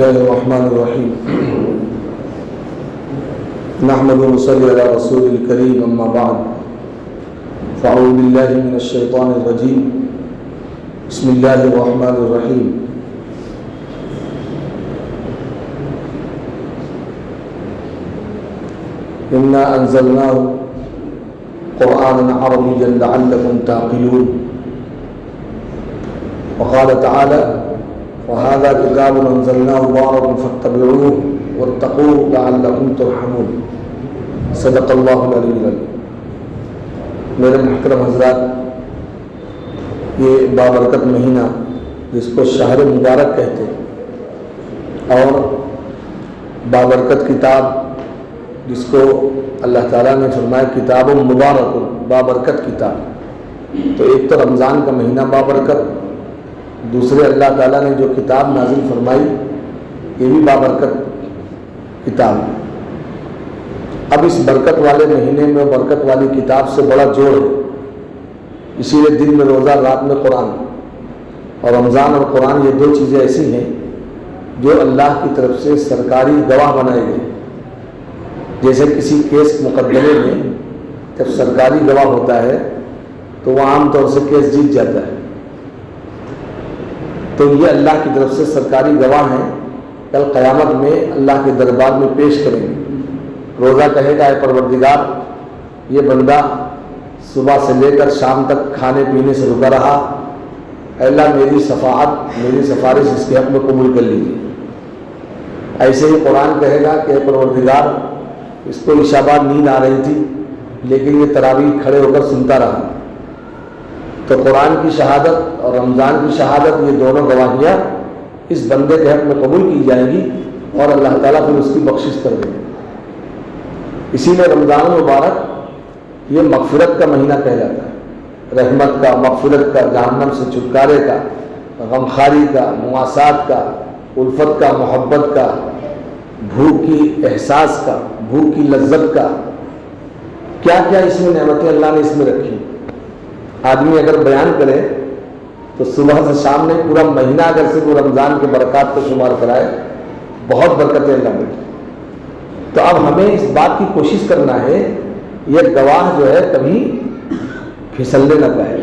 الله الرحمن الرحيم نحمد ونصلي على رسول الكريم أما بعد فأعوذ بالله من الشيطان الرجيم بسم الله الرحمن الرحيم إنا أنزلناه قرآنا عربيا لعلكم تعقلون وقال تعالى وهذا كتاب أنزلناه مبارك فاتبعوه واتقوه لعلكم ترحمون صدق اللہ العلی العظیم۔ میرے محترم حضرات، یہ بابرکت مہینہ جس کو شہر مبارک کہتے ہیں اور بابرکت کتاب جس کو اللہ تعالیٰ نے فرمایا کتاب مبارک بابرکت کتاب، تو ایک تو رمضان کا مہینہ بابرکت، دوسرے اللہ تعالیٰ نے جو کتاب نازل فرمائی یہ بھی بابرکت کتاب۔ اب اس برکت والے مہینے میں برکت والی کتاب سے بڑا جوڑ ہے، اسی لیے دن میں روزہ رات میں قرآن، اور رمضان اور قرآن یہ دو چیزیں ایسی ہیں جو اللہ کی طرف سے سرکاری گواہ بنائے گئے۔ جیسے کسی کیس مقدمے میں جب سرکاری گواہ ہوتا ہے تو وہ عام طور سے کیس جیت جاتا ہے، تو یہ اللہ کی طرف سے سرکاری گواہ ہیں، کل قیامت میں اللہ کے دربار میں پیش کریں گے۔ روزہ کہے گا اے پروردگار یہ بندہ صبح سے لے کر شام تک کھانے پینے سے رکا رہا، اے اللہ میری شفاعت میری سفارش اس کے حق میں قبول کر لیجیے۔ ایسے ہی قرآن کہے گا کہ اے پروردگار اس کو عشاء بعد نیند آ رہی تھی لیکن یہ تراویح کھڑے ہو کر سنتا رہا، تو قرآن کی شہادت اور رمضان کی شہادت یہ دونوں گواہیاں اس بندے کے حق میں قبول کی جائیں گی اور اللہ تعالیٰ پھر اس کی بخشش کر دیں گے۔ اسی لیے رمضان مبارک یہ مغفرت کا مہینہ کہلاتا ہے، رحمت کا، مغفرت کا، جہنم سے چھٹکارے کا، غمخواری کا، مواسات کا، الفت کا، محبت کا، بھوک کی احساس کا، بھوک کی لذت کا، کیا کیا اس میں نعمتیں اللہ نے اس میں رکھی۔ آدمی اگر بیان کرے تو صبح سے شام میں پورا مہینہ اگر سے وہ رمضان کے برکات کو شمار کرائے بہت برکتیں اللہ میں۔ تو اب ہمیں اس بات کی کوشش کرنا ہے یہ گواہ جو ہے کبھی پھسلنے نہ پائے۔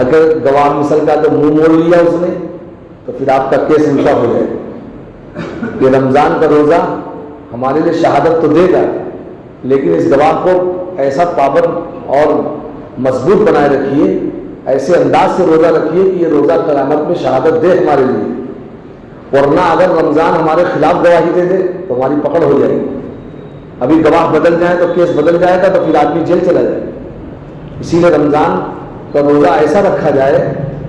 اگر گواہ مثل کا تو منہ موڑ لیا اس نے تو پھر آپ کا کیس الٹا ہو جائے۔ یہ رمضان کا روزہ ہمارے لیے شہادت تو دے گا لیکن اس گواہ کو ایسا پابند اور مضبوط بنائے رکھیے، ایسے انداز سے روزہ رکھیے کہ یہ روزہ قیامت میں شہادت دے ہمارے لیے، ورنہ اگر رمضان ہمارے خلاف گواہی دے دے تو ہماری پکڑ ہو جائے گی۔ ابھی گواہ بدل جائے تو کیس بدل جائے گا تو پھر آدمی جیل چلا جائے گا۔ اسی لیے رمضان کا روزہ ایسا رکھا جائے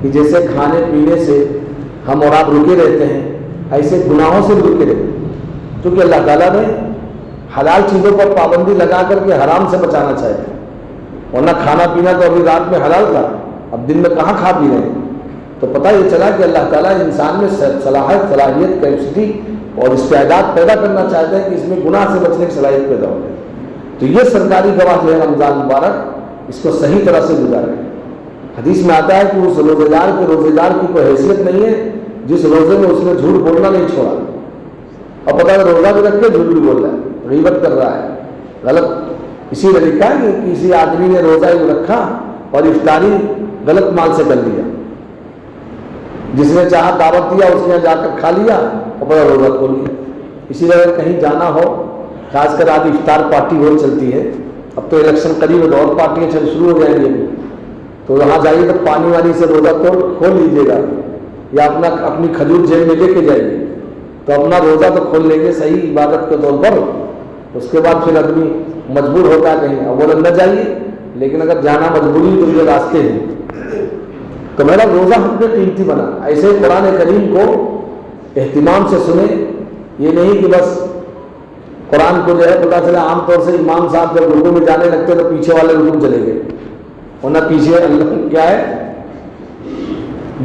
کہ جیسے کھانے پینے سے ہم اور آپ رکے رہتے ہیں ایسے گناہوں سے بھی رکے رہتے ہیں، کیونکہ اللہ تعالیٰ نے حلال چیزوں پر پابندی لگا کر کے حرام سے بچانا چاہتے ہیں، ورنہ کھانا پینا تو ابھی رات میں حلال تھا، اب دن میں کہاں کھا پی رہے ہیں۔ تو پتہ یہ چلا کہ اللہ تعالیٰ انسان میں صلاحیت کیپیسٹی اور استعداد پیدا کرنا چاہتے ہیں کہ اس میں گناہ سے بچنے کی صلاحیت پیدا ہو جائے۔ تو یہ سرکاری گواہ جو ہے رمضان مبارک اس کو صحیح طرح سے گزارے۔ حدیث میں آتا ہے کہ اس روزے دار کے روزے دار کی کوئی حیثیت نہیں ہے جس روزے میں اس نے جھوٹ بولنا نہیں چھوڑا، اور پتہ ہے روزہ بھی رکھ کے جھوٹ بھی بول رہا ہے، غیبت کر رہا ہے، غلط۔ اسی لیے لکھا ہے کہ کسی آدمی نے روزہ ہی رکھا اور افطاری غلط مال سے کر لیا، جس نے چاہا دعوت دیا اس نے جا کر کھا لیا اور بڑا روزہ کھول لیا۔ اسی لیے اگر کہیں جانا ہو، خاص کر آج افطار پارٹی بہت چلتی ہے، اب تو الیکشن قریب ہے تو اور پارٹیاں شروع ہو جائیں گی، تو وہاں جائیے تو پانی وانی سے روزہ کھول لیجیے گا یا اپنی کھجور جیب میں لے کے جائیے تو اپنا روزہ تو کھول لیں گے صحیح عبادت کے طور پر۔ اس کے بعد پھر آدمی مجبور ہوتا ہے کہیں اولا نہ جائیے، لیکن اگر جانا مجبوری تو یہ راستے ہیں، تو میرا روزہ ہم پہ قیمتی بنا۔ ایسے قرآن کریم کو اہتمام سے سنیں، یہ نہیں کہ بس قرآن کو جو ہے پتہ چلا عام طور سے امام صاحب جب رکوع میں جانے لگتے تو پیچھے والے رکوع چلے گئے، ورنہ پیچھے اللہ کیا ہے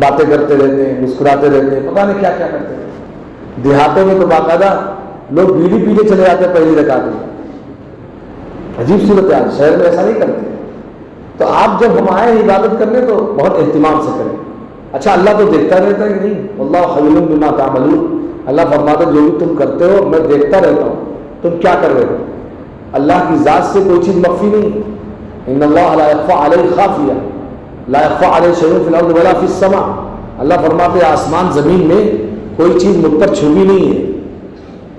باتیں کرتے رہتے ہیں، مسکراتے رہتے ہیں، پتہ نہیں کیا کیا کرتے ہیں۔ دیہاتوں میں تو باقاعدہ لوگ بیڑی پینے چلے جاتے ہیں پہلی رکعت میں، عجیب صورت ہے، شہر میں ایسا نہیں کرتے۔ تو آپ جب ہم آئے عبادت کرنے تو بہت اہتمام سے کریں۔ اچھا اللہ تو دیکھتا رہتا ہے کہ نہیں، واللہ خبیر بما تعملون، اللہ فرماتا ہے جو بھی تم کرتے ہو میں دیکھتا رہتا ہوں تم کیا کر رہے ہو. اللہ کی ذات سے کوئی چیز مخفی نہیں. ان اللہ لا یخفی علیہ خافیہ لا یخفی علیہ شیء فی الارض ولا فی السماء. اللہ فرماتے ہیں آسمان زمین میں کوئی چیز مجھ پر چھپی نہیں ہے.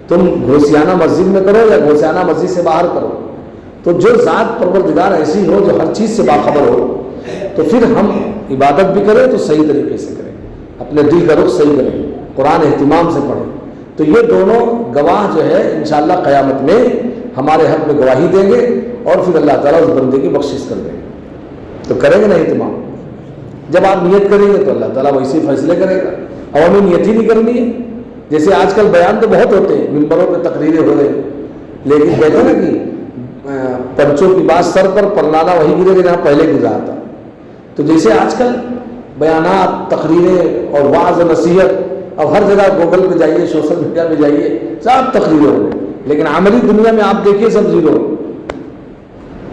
تم گھوسیانہ مسجد میں کرو یا گھوسیانہ مسجد سے باہر کرو, تو جو ذات پروردگار ایسی ہو جو ہر چیز سے باخبر ہو, تو پھر ہم عبادت بھی کریں تو صحیح طریقے سے کریں, اپنے دل کا رخ صحیح کریں, قرآن اہتمام سے پڑھیں. تو یہ دونوں گواہ جو ہے انشاءاللہ قیامت میں ہمارے حق میں گواہی دیں گے, اور پھر اللہ تعالیٰ اس بندے کی بخشش کر دیں گے. تو کریں گے نا اہتمام. جب آپ نیت کریں گے تو اللہ تعالیٰ ویسے فیصلے کرے گا. اور ہمیں نیت ہی نہیں کرنی ہے. جیسے آج کل بیان تو بہت ہوتے ہیں, ممبروں پہ تقریریں ہو رہے ہیں, لیکن کہتے ہیں نا کہ پرچوں کی بات سر پر پرنانا وہی گرے گا جہاں پہلے گزرا تھا. تو جیسے آج کل بیانات, تقریریں اور وعظ و نصیحت, اب ہر جگہ گوگل پہ جائیے, سوشل میڈیا پہ جائیے, سب تقریریں ہو رہے ہیں, لیکن عملی دنیا میں آپ دیکھیے سب زیرو.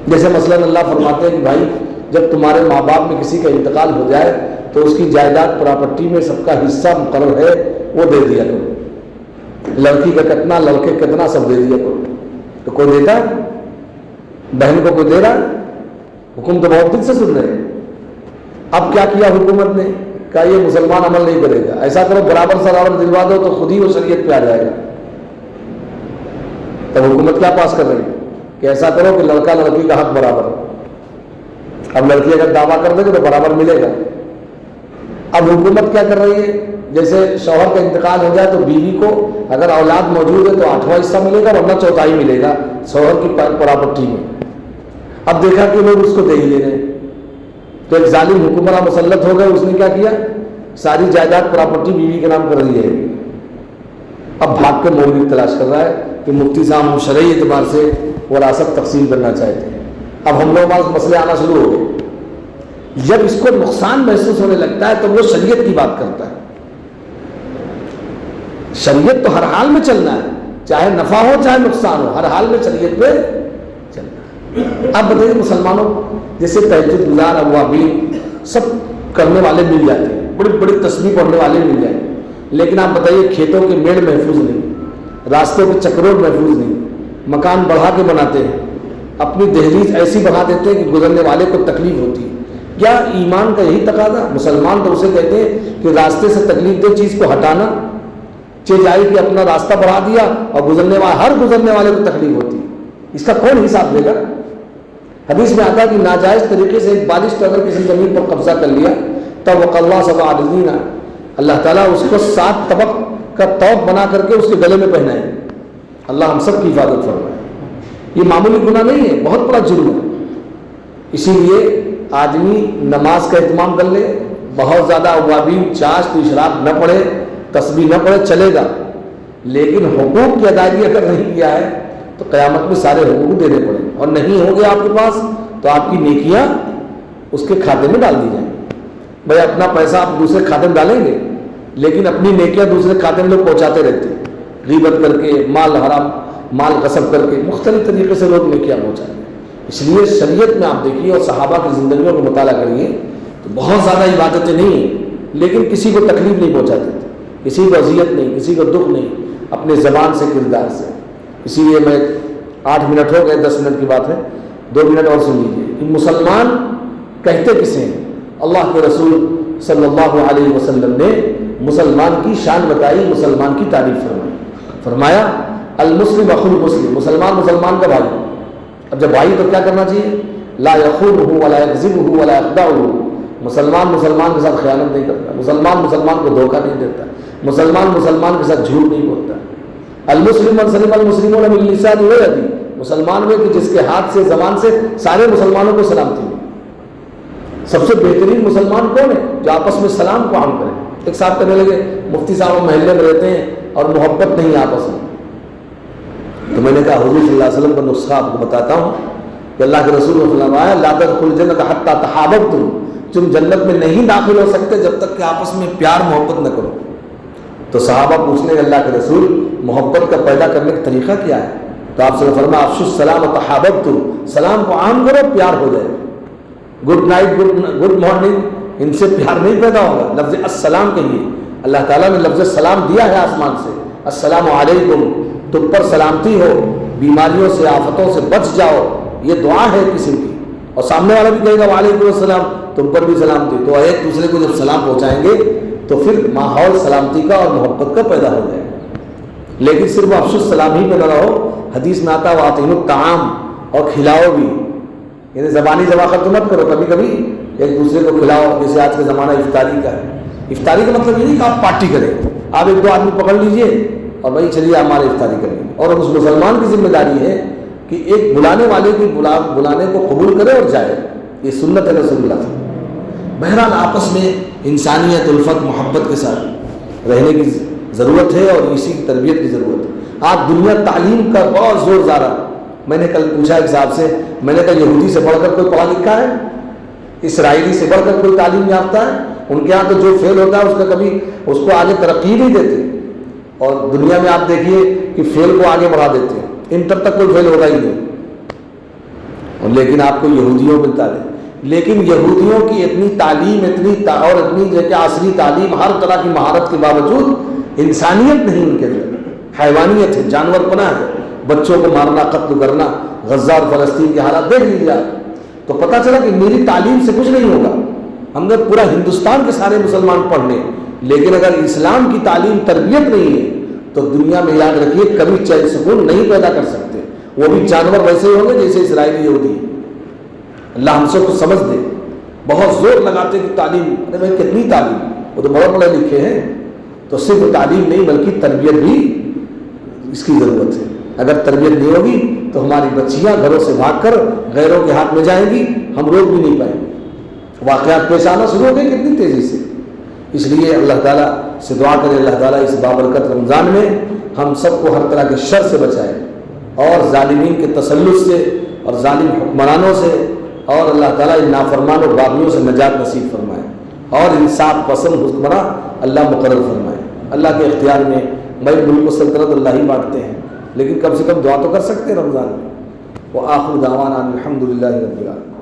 جیسے مثلاً اللہ فرماتے ہیں کہ بھائی جب تمہارے ماں باپ میں کسی کا انتقال ہو جائے تو اس کی جائیداد پراپرٹی میں سب کا حصہ مقرر ہے وہ دے دیا کرو. لڑکی کا کتنا, لڑکے کتنا, سب دے دیا کرو. تو کوئی دیتا ہے؟ بہن کو کوئی دے رہا ہے؟ حکم تو بہت دن سے سن رہے ہیں. اب کیا کیا حکومت نے, کہا یہ مسلمان عمل نہیں کرے گا, ایسا کرو برابر سرابر دلوا دو تو خود ہی وہ شریعت پہ آ جائے گا. تب حکومت کیا پاس کر رہی ہے کہ ایسا کرو کہ لڑکا لڑکی کا حق برابر ہو. اب لڑکی اگر دعویٰ کر دے گا تو برابر ملے گا. اب حکومت کیا کر رہی ہے, جیسے شوہر کا انتقال ہو جائے تو بیوی کو اگر اولاد موجود ہے تو 8واں حصہ ملے گا, ورنہ 1/4 ملے گا شوہر کی پراپرٹی میں. اب دیکھا کہ لوگ اس کو دے ہی لے رہے, تو ایک ظالم حکمراں مسلط ہو گئے. اس نے کیا کیا, ساری جائیداد پراپرٹی بیوی کے نام کر دی ہے. اب بھاگ کے مولوی تلاش کر رہا ہے کہ مفتی صاحب ہم شرعی اعتبار سے وراثت تقسیم کرنا چاہتے ہیں. اب ہم لوگ پاس مسئلے آنا شروع ہو گئے. جب اس کو نقصان محسوس ہونے لگتا ہے تو وہ شریعت کی بات کرتا ہے. شریعت تو ہر حال میں چلنا ہے, چاہے نفع ہو چاہے نقصان ہو, ہر حال میں شریعت پہ چلنا ہے. اب بتائیے مسلمانوں جیسے تہجد گزار, اوابین, سب کرنے والے مل جاتے ہیں, بڑی بڑی تسبیح پڑھنے والے مل جائیں گے, لیکن آپ بتائیے کھیتوں کے میڑ محفوظ نہیں, راستوں کے چکروٹ محفوظ نہیں, مکان بڑھا کے بناتے ہیں, اپنی دہلیز ایسی بڑھا دیتے ہیں کہ گزرنے والے کو تکلیف ہوتی ہے. کیا ایمان کا یہی تقاضا؟ مسلمان تو اسے کہتے ہیں کہ راستے سے تکلیف دہ چیز کو ہٹانا چاہیے, کہ اپنا راستہ بڑھا دیا اور ہر گزرنے والے کو تکلیف ہوتی ہے. اس کا کون حساب دے گا؟ حدیث میں آتا ہے کہ ناجائز طریقے سے ایک بالشت اگر کسی زمین پر قبضہ کر لیا تب وقاللہ سبع عددین, اللہ تعالیٰ اس کو 7 طبق کا توق بنا کر کے اس کے گلے میں پہنائے. اللہ ہم سب کی حفاظت فرمائے. یہ معمولی گناہ نہیں ہے, بہت بڑا جرم ہے. اسی لیے آدمی نماز کا اہتمام کر لے, بہت زیادہ اوابین, چاشت, اشراق نہ پڑھے, تسبیح نہ پڑھے, چلے گا, لیکن حقوق کی ادائیگی اگر نہیں کیا ہے تو قیامت میں سارے حقوق دینے پڑیں, اور نہیں ہوں گے آپ کے پاس تو آپ کی نیکیاں اس کے کھاتے میں ڈال دی جائیں. بھائی اپنا پیسہ آپ دوسرے کھاتے میں ڈالیں گے, لیکن اپنی نیکیاں دوسرے کھاتے میں لوگ پہنچاتے رہتے ہیں, غیبت کر کے, مال حرام مال غصب کر کے, مختلف طریقے سے لوگ نیکیاں پہنچاتے ہیں. اس لیے شریعت میں آپ دیکھیے اور صحابہ کی زندگیوں کو مطالعہ کریے تو بہت زیادہ عبادتیں نہیں ہیں, لیکن کسی کو تکلیف نہیں پہنچاتے تھے, کسی کو اذیت نہیں, کسی کو دکھ نہیں, اپنے زبان سے, کردار سے. اسی لیے میں 8 منٹ ہو گئے, 10 منٹ کی بات ہے, 2 منٹ اور سن لیجیے کہ مسلمان کہتے کسے ہیں. اللہ کے رسول صلی اللہ علیہ وسلم نے مسلمان کی شان بتائی, مسلمان کی تعریف فرمائی. فرمایا المسلم اخو المسلم, مسلمان مسلمان کا بھائی. اب جب بھائی تو کیا کرنا چاہیے؟ لا یخونہ ولا یکذبہ ولا یخدعہ, مسلمان مسلمان کے ساتھ خیانت نہیں کرتا, مسلمان مسلمان کو دھوکہ نہیں دیتا, مسلمان مسلمان کے ساتھ جھوٹ نہیں بولتا. المسلم من سلم المسلمون من لسانہ ویدہ, مسلمان میں کہ جس کے ہاتھ سے, زبان سے سارے مسلمانوں کو سلامتی ہے. سب سے بہترین مسلمان کون ہے؟ جو آپس میں سلام کو عام کرے. ایک صاحب کہنے لگے مفتی صاحب محلے میں رہتے ہیں اور محبت نہیں آپس میں. تو میں نے کہا حضور صلی اللہ علیہ وسلم کا نسخہ آپ کو بتاتا ہوں کہ اللہ کے رسول نے فرمایا لا تدخلوا الجنۃ حتی تحاببتم, تم جنت میں نہیں داخل ہو سکتے جب تک کہ آپس میں پیار محبت نہ کرو. تو صحابہ پوچھنے کے اللہ کے رسول محبت کا پیدا کرنے کا طریقہ کیا ہے؟ تو آپ سے فرمایا افشوا السلام وتحاببتم, سلام کو عام کرو, پیار ہو جائے. گڈ نائٹ, گڈ مارننگ, ان سے پیار نہیں پیدا ہوگا. لفظ السلام کہیے, اللہ تعالیٰ نے لفظ سلام دیا ہے آسمان سے, السلام علیکم، تم پر سلامتی ہو، بیماریوں سے آفتوں سے بچ جاؤ، یہ دعا ہے کسی کی، اور سامنے والا بھی کہے گا وعلیکم السلام، تم پر بھی سلامتی، تو ایک دوسرے کو جب سلام پہنچائیں گے تو پھر ماحول سلامتی کا اور محبت کا پیدا ہو جائے گا۔ لیکن صرف افشو السلام ہی پہ نہ رہو، حدیث میں آتا ہے وَأَطْعِمُوا الطَّعَامَ، اور کھلاؤ بھی، یعنی زبانی ذواقت تو مت کرو، کبھی کبھی ایک دوسرے کو کھلاؤ، جیسے آج کا زمانہ افطاری کا ہے۔ افطاری کا مطلب یہ نہیں کہ آپ پارٹی کریں، آپ ایک دو آدمی پکڑ لیجئے اور بھائی چلیے ہمارے افطاری کر لیں، اور اس مسلمان کی ذمہ داری ہے کہ ایک بلانے والے کی بلانے کو قبول کرے اور جائے، یہ سنت ہے رسول اللہ صلی اللہ علیہ وسلم۔ بہرحال آپس میں انسانیت، الفت، محبت کے ساتھ رہنے کی ضرورت ہے، اور اسی کی تربیت کی ضرورت ہے۔ آج دنیا تعلیم کا بہت زور زارہ، میں نے کل پوچھا ایک صاحب سے، میں نے کہا یہودی سے بڑھ کر کوئی پڑھا لکھا ہے؟ اسرائیلی سے بڑھ کر کوئی تعلیم یافتہ ہے؟ ان کے یہاں تو جو فیل ہوتا ہے اس کا کبھی اس کو آگے ترقی نہیں دیتے، اور دنیا میں آپ دیکھیے کہ فیل کو آگے بڑھا دیتے ہیں، انٹر تک کوئی فیل ہوگا ہی نہیں، اور لیکن آپ کو یہودیوں میں تعلیم، لیکن یہودیوں کی اتنی تعلیم، اور اتنی جو کہ عصری تعلیم، ہر طرح کی مہارت کے باوجود انسانیت نہیں ان کے اندر، حیوانیت ہے، جانور پنا ہے، بچوں کو مارنا، قتل کرنا، غزہ اور فلسطین کے حالات دیکھ لیجیے آپ، تو پتہ چلا کہ میری تعلیم سے کچھ نہیں ہوگا، ہم نے پورا ہندوستان کے سارے مسلمان پڑھ لیں، لیکن اگر اسلام کی تعلیم تربیت نہیں ہے تو دنیا میں یاد رکھیے کبھی چین سکون نہیں پیدا کر سکتے، وہ بھی جانور ویسے ہی ہوں گے جیسے اسرائیلی یہودی۔ اللہ ہم سب کو سمجھ دے، بہت زور لگاتے کہ تعلیم، ارے بھائی کتنی تعلیم، وہ تو بڑے پڑھے لکھے ہیں، تو صرف تعلیم نہیں بلکہ تربیت بھی اس کی ضرورت ہے۔ اگر تربیت نہیں ہوگی تو ہماری بچیاں گھروں سے بھاگ کر غیروں کے ہاتھ میں جائیں گی، ہم روک بھی نہیں پائیں گے، واقعات پیش آنا شروع ہو گئے کتنی تیزی سے۔ اس لیے اللہ تعالیٰ سے دعا کرے اللہ تعالیٰ اس بابرکت رمضان میں ہم سب کو ہر طرح کے شر سے بچائے، اور ظالمین کے تسلط سے، اور ظالم حکمرانوں سے، اور اللہ تعالیٰ ان نافرمان و باغیوں سے نجات نصیب فرمائے، اور انصاف پسند حکمراں اللہ مقرر فرمائے۔ اللہ کے اختیار میں بھائی ملک و سلطنت اللہ ہی بانٹتے ہیں، لیکن کم سے کم دعا تو کر سکتے ہیں رمضان میں۔ وآخر دعوانا الحمد للہ رب العالمین۔